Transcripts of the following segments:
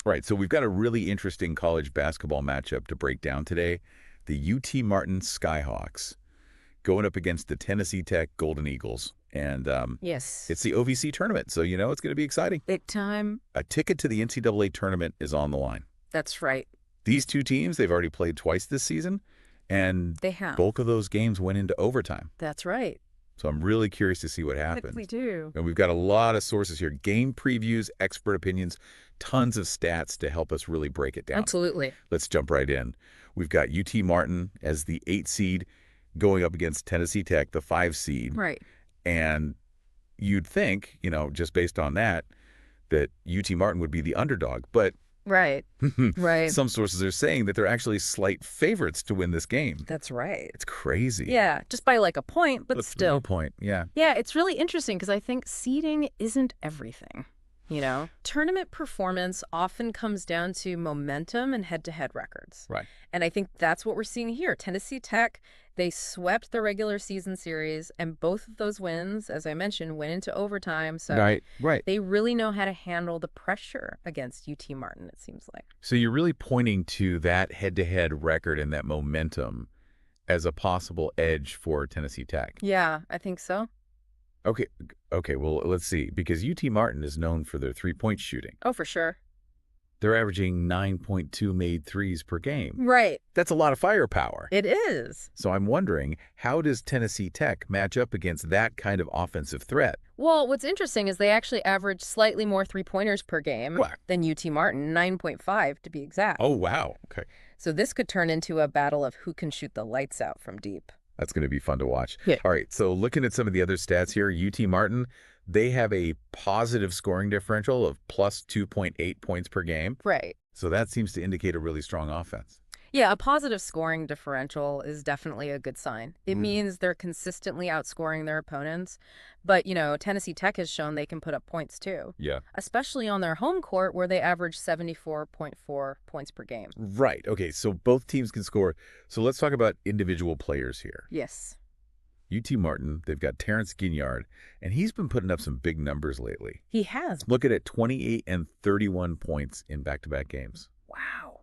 Right, so we've got a really interesting college basketball matchup to break down today. The UT Martin Skyhawks going up against the Tennessee Tech Golden Eagles. And Yes. it's the OVC Tournament, so you know it's going to be exciting. Big time. A ticket to the NCAA Tournament is on the line. That's right. These two teams, they've already played twice this season, and They have. bulk of those games went into overtime. That's right. So I'm really curious to see what happens. We do. And we've got a lot of sources here, game previews, expert opinions, tons of stats to help us really break it down. Absolutely. Let's jump right in. We've got UT Martin as the 8 seed going up against Tennessee Tech, the 5 seed. Right. And you'd think, just based on that UT Martin would be the underdog. But Right. Right. some sources are saying that they're actually slight favorites to win this game. That's right. It's crazy. Yeah, just by like a point, but still. No point, yeah. Yeah, it's really interesting because I think seeding isn't everything, Tournament performance often comes down to momentum and head-to-head records. Right. And I think that's what we're seeing here. Tennessee Tech, they swept the regular season series, and both of those wins, as I mentioned, went into overtime. So Right. they really know how to handle the pressure against UT Martin, it seems like. So you're really pointing to that head-to-head record and that momentum as a possible edge for Tennessee Tech. Yeah, I think so. Okay, well, let's see. Because UT Martin is known for their three-point shooting. Oh, for sure. They're averaging 9.2 made threes per game. Right. That's a lot of firepower. It is. So I'm wondering, how does Tennessee Tech match up against that kind of offensive threat? Well, what's interesting is they actually average slightly more three-pointers per game than UT Martin, 9.5 to be exact. Oh, wow. Okay. So this could turn into a battle of who can shoot the lights out from deep. That's going to be fun to watch. Yeah. All right, so looking at some of the other stats here, UT Martin, they have a positive scoring differential of plus 2.8 points per game. Right. So that seems to indicate a really strong offense. Yeah, a positive scoring differential is definitely a good sign. It means they're consistently outscoring their opponents. But, Tennessee Tech has shown they can put up points too. Yeah. Especially on their home court where they average 74.4 points per game. Right. Okay, so both teams can score. So let's talk about individual players here. Yes. UT Martin, they've got Terence Guinyard, and he's been putting up some big numbers lately. He has. Look at it, 28 and 31 points in back-to-back games. Wow.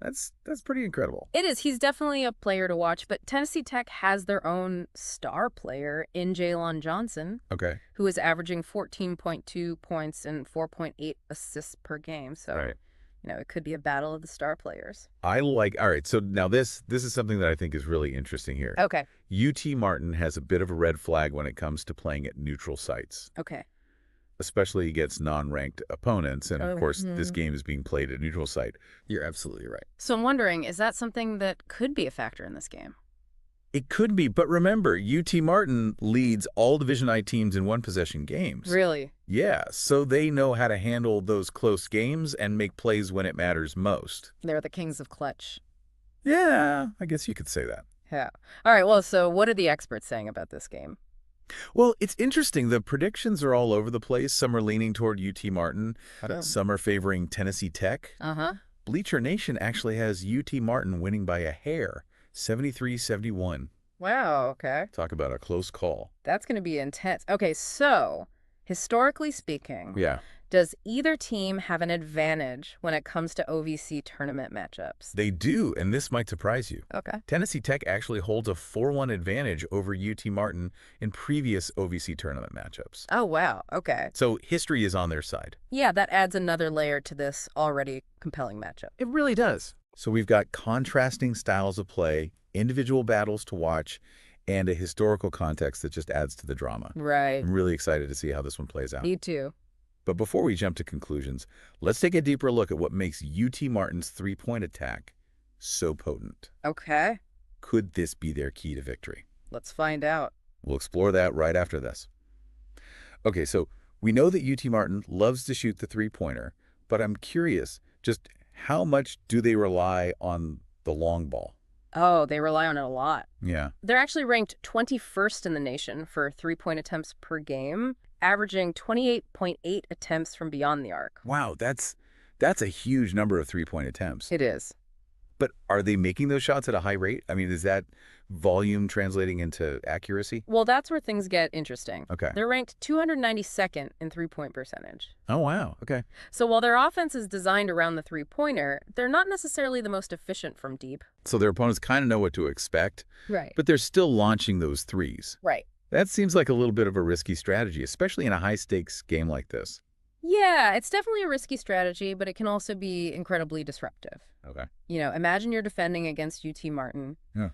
That's pretty incredible. It is. He's definitely a player to watch, but Tennessee Tech has their own star player in Jaylon Johnson, Okay. who is averaging 14.2 points and 4.8 assists per game. So, All right. it could be a battle of the star players. All right, so now this is something that I think is really interesting here. Okay. UT Martin has a bit of a red flag when it comes to playing at neutral sites, Okay. especially against non-ranked opponents. And of course, this Mhm. game is being played at neutral site. You're absolutely right. So I'm wondering, is that something that could be a factor in this game? It could be, but remember, UT Martin leads all Division I teams in one-possession games. Really? Yeah, so they know how to handle those close games and make plays when it matters most. They're the kings of clutch. Yeah, I guess you could say that. Yeah. All right, well, so what are the experts saying about this game? Well, it's interesting. The predictions are all over the place. Some are leaning toward UT Martin. Some are favoring Tennessee Tech. Uh-huh. Bleacher Nation actually has UT Martin winning by a hair, 73-71. Wow, okay. Talk about a close call. That's going to be intense. Okay, so historically speaking, Yeah, does either team have an advantage when it comes to OVC tournament matchups? they do, and this might surprise you. Okay. Tennessee Tech actually holds a 4-1 advantage over UT Martin in previous OVC tournament matchups. Oh, wow. Okay. So history is on their side. Yeah, that adds another layer to this already compelling matchup. It really does. So we've got contrasting styles of play, individual battles to watch, and a historical context that just adds to the drama. Right. I'm really excited to see how this one plays out. Me too. But before we jump to conclusions, let's take a deeper look at what makes UT Martin's three-point attack so potent. Okay. Could this be their key to victory? Let's find out. We'll explore that right after this. Okay, so we know that UT Martin loves to shoot the three-pointer, but I'm curious, just how much do they rely on the long ball? Oh, they rely on it a lot. Yeah. They're actually ranked 21st in the nation for three-point attempts per game, averaging 28.8 attempts from beyond the arc. Wow, that's a huge number of three-point attempts. It is. But are they making those shots at a high rate? I mean, is that volume translating into accuracy? Well, that's where things get interesting. Okay. They're ranked 292nd in three-point percentage. Oh, wow. Okay. So while their offense is designed around the three-pointer, they're not necessarily the most efficient from deep. So their opponents kind of know what to expect, Right. but they're still launching those threes. Right. That seems like a little bit of a risky strategy, especially in a high-stakes game like this. Yeah, it's definitely a risky strategy, but it can also be incredibly disruptive. Okay. Imagine you're defending against UT Martin. Yeah.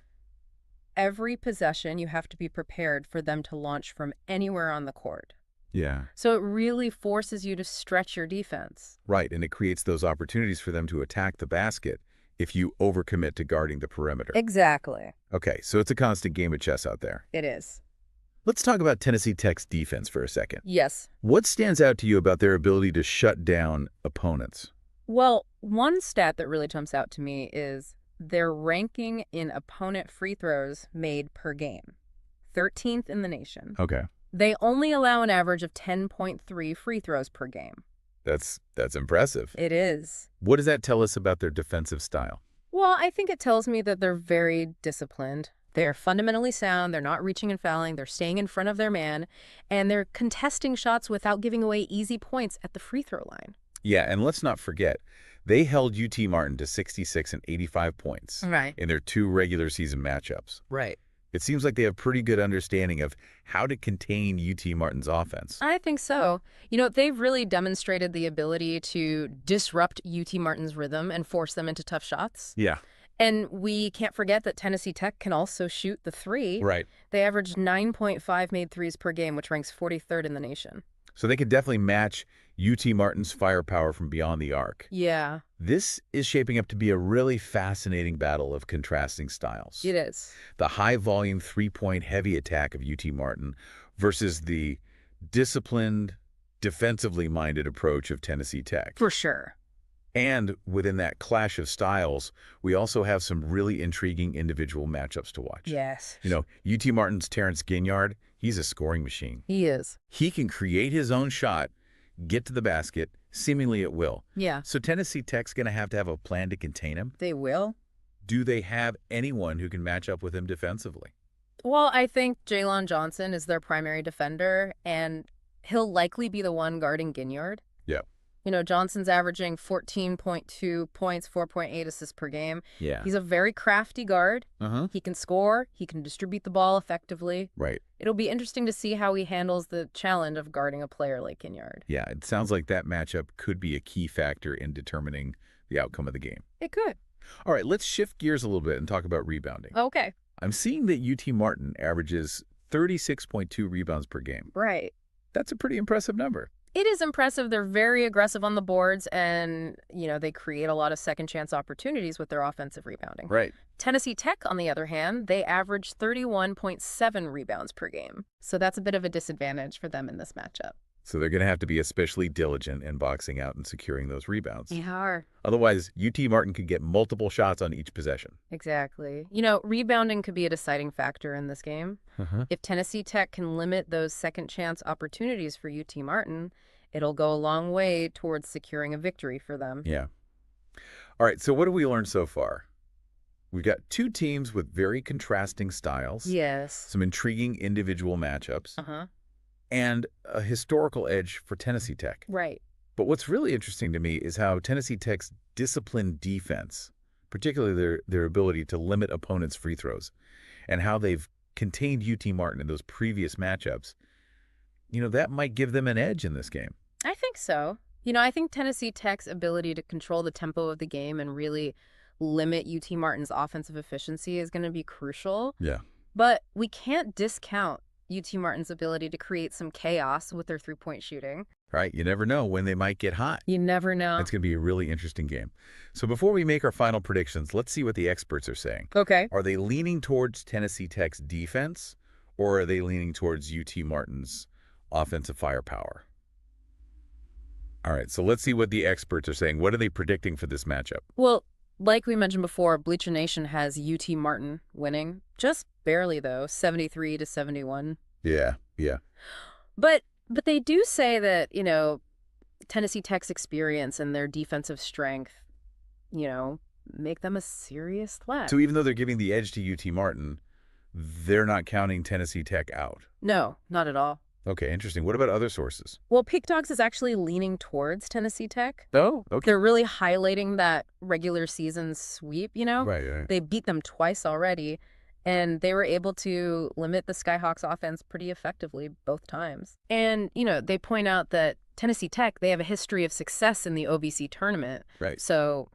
Every possession, you have to be prepared for them to launch from anywhere on the court. Yeah. So it really forces you to stretch your defense. Right, and it creates those opportunities for them to attack the basket if you overcommit to guarding the perimeter. Exactly. Okay, so it's a constant game of chess out there. It is. Let's talk about Tennessee Tech's defense for a second. Yes. What stands out to you about their ability to shut down opponents? Well, one stat that really jumps out to me is their ranking in opponent free throws made per game. 13th in the nation. Okay. They only allow an average of 10.3 free throws per game. That's impressive. It is. What does that tell us about their defensive style? Well, I think it tells me that they're very disciplined. They're fundamentally sound. They're not reaching and fouling. They're staying in front of their man. And they're contesting shots without giving away easy points at the free throw line. Yeah, and let's not forget, they held UT Martin to 66 and 85 points in their 2 regular season matchups. Right. It seems like they have pretty good understanding of how to contain UT Martin's offense. I think so. They've really demonstrated the ability to disrupt UT Martin's rhythm and force them into tough shots. Yeah. And we can't forget that Tennessee Tech can also shoot the three. Right. They averaged 9.5 made threes per game, which ranks 43rd in the nation. So they could definitely match UT Martin's firepower from beyond the arc. Yeah. This is shaping up to be a really fascinating battle of contrasting styles. It is. The high-volume, three-point heavy attack of UT Martin versus the disciplined, defensively minded approach of Tennessee Tech. For sure. And within that clash of styles, we also have some really intriguing individual matchups to watch. Yes. UT Martin's Terence Guinyard, he's a scoring machine. He is. He can create his own shot, get to the basket, seemingly at will. Yeah. So Tennessee Tech's going to have a plan to contain him. They will. Do they have anyone who can match up with him defensively? Well, I think Jaylon Johnson is their primary defender, and he'll likely be the one guarding Guinyard. Yeah. Johnson's averaging 14.2 points, 4.8 assists per game. Yeah. He's a very crafty guard. Uh-huh. He can score. He can distribute the ball effectively. Right. It'll be interesting to see how he handles the challenge of guarding a player like Guinyard. Yeah, it sounds like that matchup could be a key factor in determining the outcome of the game. It could. All right, let's shift gears a little bit and talk about rebounding. Okay. I'm seeing that UT Martin averages 36.2 rebounds per game. Right. That's a pretty impressive number. It is impressive. They're very aggressive on the boards, and, they create a lot of second chance opportunities with their offensive rebounding. Right. Tennessee Tech, on the other hand, they average 31.7 rebounds per game. So that's a bit of a disadvantage for them in this matchup. So they're going to have to be especially diligent in boxing out and securing those rebounds. Yeah. Otherwise, UT Martin could get multiple shots on each possession. Exactly. Rebounding could be a deciding factor in this game. If Tennessee Tech can limit those second chance opportunities for UT Martin, it'll go a long way towards securing a victory for them. Yeah. All right, so what have we learned so far? We've got 2 teams with very contrasting styles. Yes. Some intriguing individual matchups. Uh-huh. And a historical edge for Tennessee Tech. Right. But what's really interesting to me is how Tennessee Tech's disciplined defense, particularly their ability to limit opponents' free throws, and how they've contained UT Martin in those previous matchups, that might give them an edge in this game. I think so. I think Tennessee Tech's ability to control the tempo of the game and really limit UT Martin's offensive efficiency is going to be crucial. Yeah. But we can't discount UT Martin's ability to create some chaos with their three-point shooting. Right. You never know when they might get hot. You never know. It's going to be a really interesting game. So before we make our final predictions, let's see what the experts are saying. Okay. Are they leaning towards Tennessee Tech's defense, or are they leaning towards UT Martin's offensive firepower? All right, so let's see what the experts are saying. What are they predicting for this matchup? Well, like we mentioned before, Bleacher Nation has UT Martin winning. Just barely, though, 73-71. Yeah. But they do say that, Tennessee Tech's experience and their defensive strength, make them a serious threat. So even though they're giving the edge to UT Martin, they're not counting Tennessee Tech out. No, not at all. Okay, interesting. What about other sources? Well, Peak Dogs is actually leaning towards Tennessee Tech. Oh, okay. They're really highlighting that regular season sweep, Right. They beat them twice already, and they were able to limit the Skyhawks offense pretty effectively both times. And, they point out that Tennessee Tech, they have a history of success in the OVC Tournament. Right. So,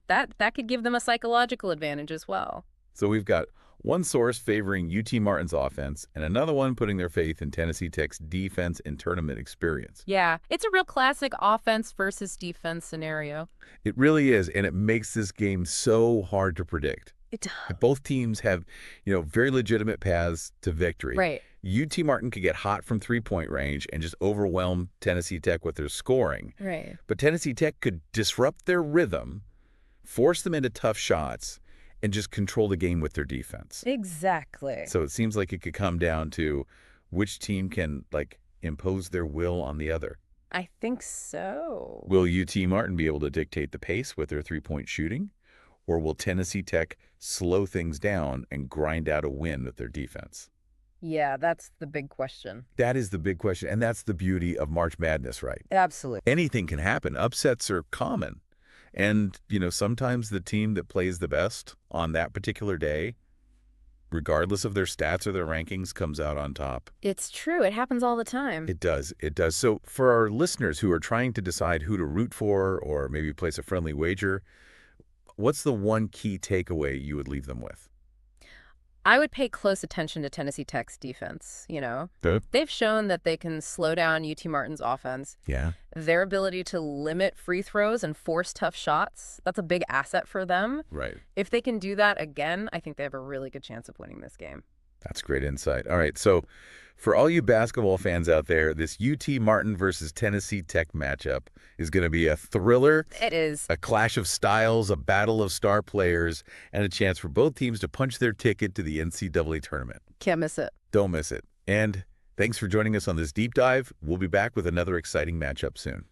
that could give them a psychological advantage as well. So we've got one source favoring UT Martin's offense and another one putting their faith in Tennessee Tech's defense and tournament experience. Yeah, it's a real classic offense versus defense scenario. It really is, and it makes this game so hard to predict. It does. Both teams have, very legitimate paths to victory. Right. UT Martin could get hot from three-point range and just overwhelm Tennessee Tech with their scoring. Right. But Tennessee Tech could disrupt their rhythm, force them into tough shots, and just control the game with their defense. Exactly. So it seems like it could come down to which team can, impose their will on the other. I think so. Will UT Martin be able to dictate the pace with their three-point shooting? Or will Tennessee Tech slow things down and grind out a win with their defense? Yeah, that's the big question. That is the big question, and that's the beauty of March Madness, right? Absolutely. Anything can happen. Upsets are common. And, sometimes the team that plays the best on that particular day, regardless of their stats or their rankings, comes out on top. It's true. It happens all the time. It does. It does. So for our listeners who are trying to decide who to root for or maybe place a friendly wager, what's the one key takeaway you would leave them with? I would pay close attention to Tennessee Tech's defense, Good. They've shown that they can slow down UT Martin's offense. Yeah. Their ability to limit free throws and force tough shots, that's a big asset for them. Right. If they can do that again, I think they have a really good chance of winning this game. That's great insight. All right, so for all you basketball fans out there, this UT Martin versus Tennessee Tech matchup is going to be a thriller. It is. A clash of styles, a battle of star players, and a chance for both teams to punch their ticket to the NCAA tournament. Can't miss it. Don't miss it. And thanks for joining us on this deep dive. We'll be back with another exciting matchup soon.